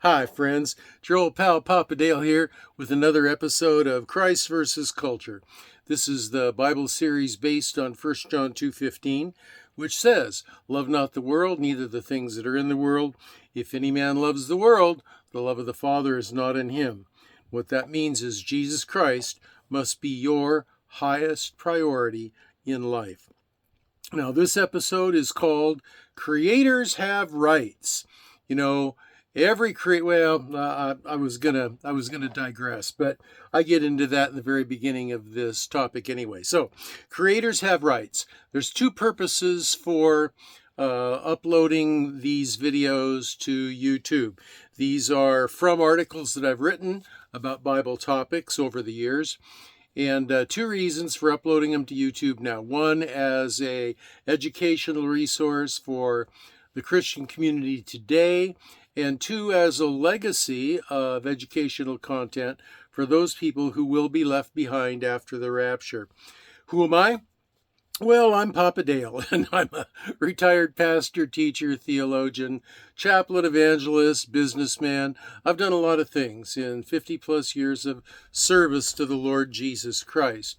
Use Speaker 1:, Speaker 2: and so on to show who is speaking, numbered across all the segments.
Speaker 1: Hi, friends. It's your old pal Papa Dale here with another episode of Christ versus Culture. This is the Bible series based on 1 John 2:15, which says, "Love not the world, neither the things that are in the world. If any man loves the world, the love of the Father is not in him." What that means is Jesus Christ must be your highest priority in life. Now, this episode is called Creators Have Rights. You know, I was gonna digress, but I get into that in the very beginning of this topic anyway. So, creators have rights. There's two purposes for uploading these videos to YouTube. These are from articles that I've written about Bible topics over the years. And two reasons for uploading them to YouTube now. One, as a educational resource for the Christian community today, and two, as a legacy of educational content for those people who will be left behind after the rapture. Who am I? Well, I'm Papa Dale, and I'm a retired pastor, teacher, theologian, chaplain, evangelist, businessman. I've done a lot of things in 50 plus years of service to the Lord Jesus Christ.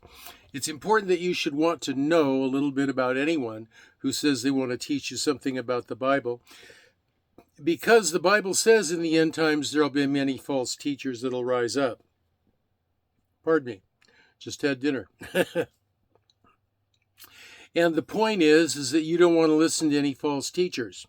Speaker 1: It's important that you should want to know a little bit about anyone who says they want to teach you something about the Bible, because the Bible says in the end times there'll be many false teachers that'll rise up. Pardon me, just had dinner. And the point is that you don't want to listen to any false teachers.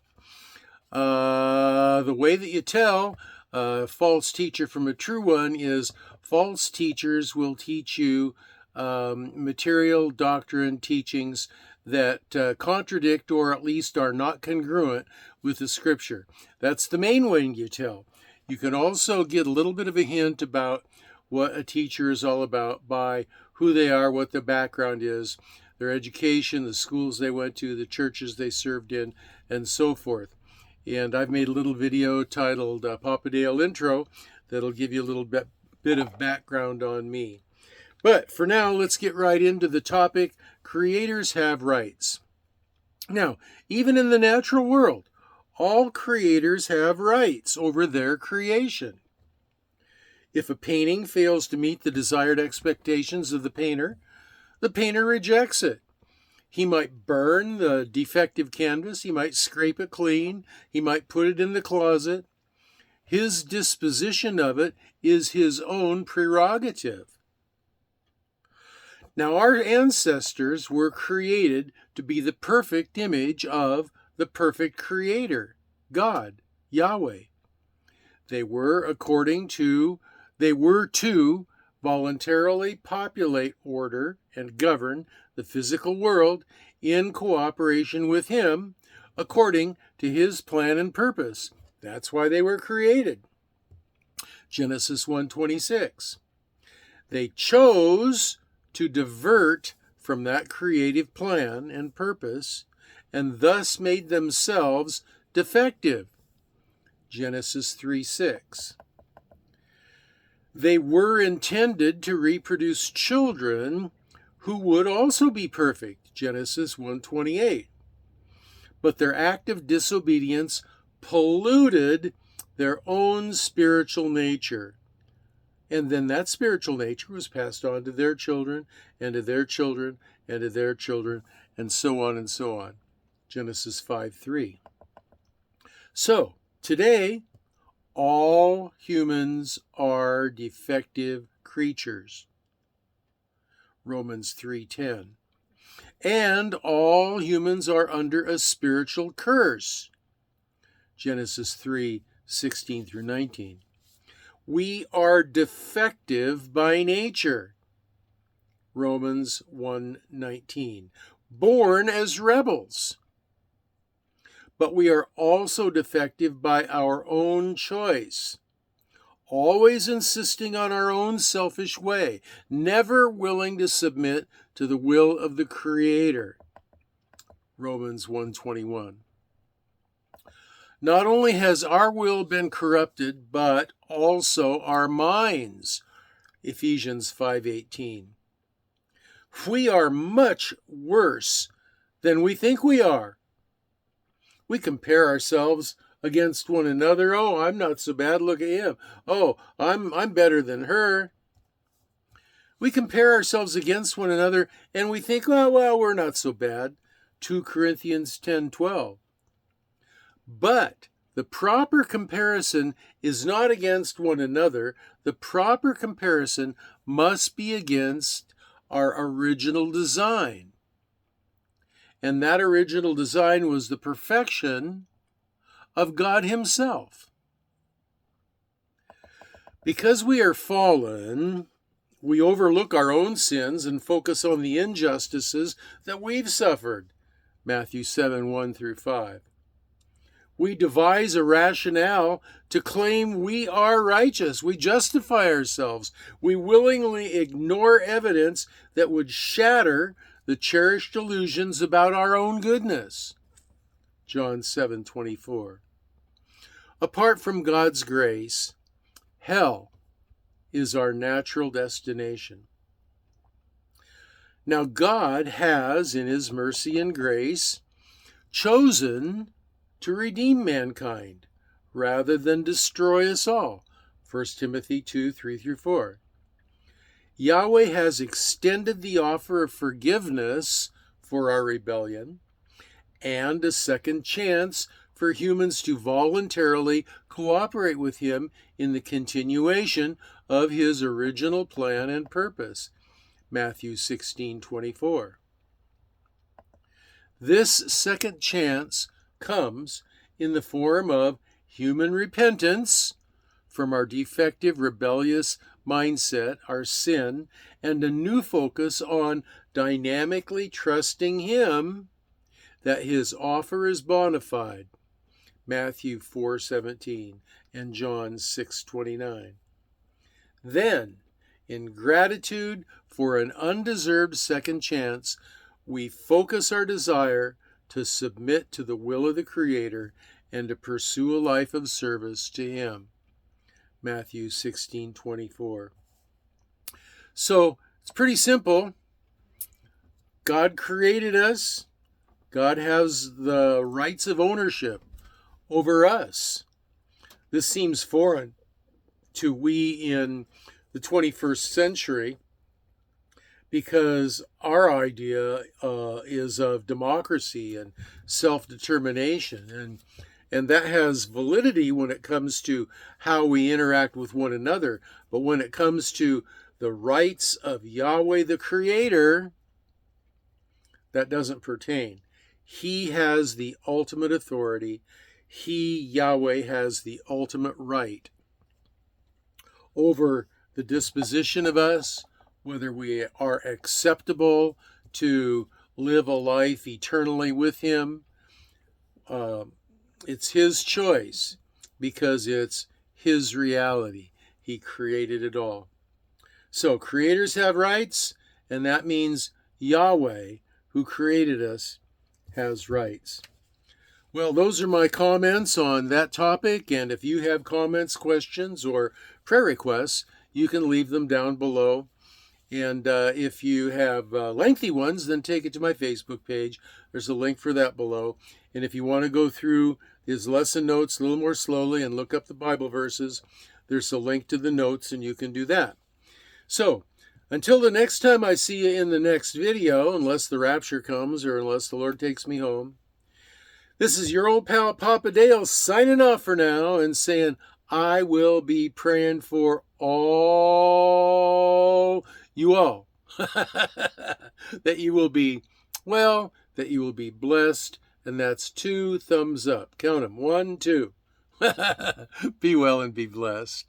Speaker 1: The way that you tell a false teacher from a true one is false teachers will teach you material, doctrine, teachings that contradict or at least are not congruent with the scripture. That's the main way you tell. You can also get a little bit of a hint about what a teacher is all about by who they are, what their background is, their education, the schools they went to, the churches they served in, and so forth. And I've made a little video titled Papa Dale Intro that'll give you a little bit of background on me. But for now, let's get right into the topic. Creators have rights. Now, even in the natural world, all creators have rights over their creation. If a painting fails to meet the desired expectations of the painter rejects it. He might burn the defective canvas. He might scrape it clean. He might put it in the closet. His disposition of it is his own prerogative. Now, our ancestors were created to be the perfect image of the perfect Creator, God, Yahweh. They were to voluntarily populate, order, and govern the physical world in cooperation with Him according to His plan and purpose. That's why they were created. Genesis 1:26. They chose to divert from that creative plan and purpose and thus made themselves defective. Genesis 3:6. They were intended to reproduce children who would also be perfect, Genesis 1:28. But their act of disobedience polluted their own spiritual nature. And then that spiritual nature was passed on to their children, and to their children, and to their children, and so on and so on. Genesis 5:3. So, today, all humans are defective creatures. Romans 3:10. And all humans are under a spiritual curse. Genesis 3:16 through 19. We are defective by nature. Romans 1:19. Born as rebels. But we are also defective by our own choice, always insisting on our own selfish way, never willing to submit to the will of the Creator. Romans 1:21. Not only has our will been corrupted, but also our minds. Ephesians 5:18. We are much worse than we think we are. We compare ourselves against one another. Oh, I'm not so bad. Look at him. Oh, I'm better than her. We compare ourselves against one another and we think, well, we're not so bad. 2 Corinthians 10:12. But the proper comparison is not against one another. The proper comparison must be against our original design. And that original design was the perfection of God Himself. Because we are fallen, we overlook our own sins and focus on the injustices that we've suffered. Matthew 7:1-5. We devise a rationale to claim we are righteous. We justify ourselves. We willingly ignore evidence that would shatter the cherished illusions about our own goodness. John 7:24. Apart from God's grace, hell is our natural destination. Now, God has, in His mercy and grace, chosen to redeem mankind rather than destroy us all. 1 Timothy 2:3-4. Yahweh has extended the offer of forgiveness for our rebellion and a second chance for humans to voluntarily cooperate with Him in the continuation of His original plan and purpose. Matthew 16:24. This second chance comes in the form of human repentance from our defective, rebellious mindset, our sin, and a new focus on dynamically trusting Him that His offer is bona fide. Matthew 4:17 and John 6:29. Then, in gratitude for an undeserved second chance, we focus our desire to submit to the will of the Creator and to pursue a life of service to Him. Matthew 16:24. So, it's pretty simple. God created us. God has the rights of ownership over us. This seems foreign to we in the 21st century because our idea is of democracy and self-determination, and that has validity when it comes to how we interact with one another. But when it comes to the rights of Yahweh the Creator, that doesn't pertain. He has the ultimate authority. He, Yahweh, has the ultimate right over the disposition of us, whether we are acceptable to live a life eternally with Him. It's His choice because it's His reality. He created it all. So creators have rights, and that means Yahweh, who created us, has rights. Well, those are my comments on that topic, and if you have comments, questions, or prayer requests, you can leave them down below. And if you have lengthy ones, then take it to my Facebook page. There's a link for that below. And if you want to go through his lesson notes a little more slowly and look up the Bible verses, there's a link to the notes, and you can do that. So, until the next time I see you in the next video, unless the rapture comes or unless the Lord takes me home, this is your old pal Papa Dale signing off for now and saying, I will be praying for all you all. That you will be well, that you will be blessed, and that's 2 thumbs up. Count them. 1, 2. Be well and be blessed.